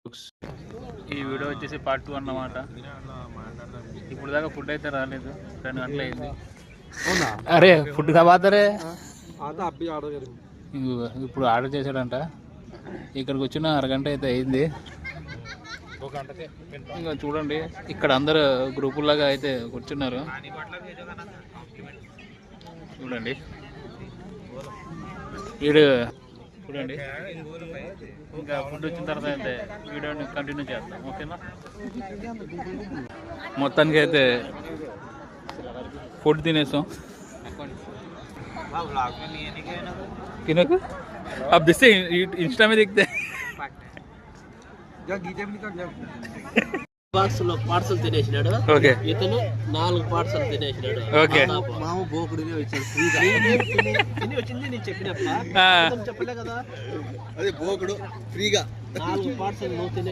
ఈ వీడియో వచ్చేసి పార్ట్ 2 అన్నమాట. ఇప్పుడు దాకా ఫుడ్ అయితే రాలేదు, 2 గంటలు అయింది. అరే ఫుడ్ కాబాతరే ఇప్పుడు ఆర్డర్ చేశాడంట. ఇక్కడికి వచ్చిన అరగంట అయితే అయింది. ఇంకా చూడండి ఇక్కడ అందరు గ్రూపుల్లాగా అయితే కూర్చున్నారు. చూడండి వీడు చూడండి. ఇంకా ఫుడ్ వచ్చిన తర్వాత అయితే వీడియోని కంటిన్యూ చేస్తాం, ఓకేనా? మొత్తానికి అయితే ఫుడ్ తినేసాం. తినకు अब दिसते इंस्टा में देखते బాక్స్లో పార్సల్ తినేసినాడు. ఓకే, ఇతను 4 పార్సల్ తినేసినాడు. ఓకే. మామ బోకుడినే వచ్చాడు. తిని వచ్చింది నేను చెప్పినప్ప చెప్పలే కదా. అదే బోకుడు ఫ్రీగా 4 పార్సల్ నువ్వు తినే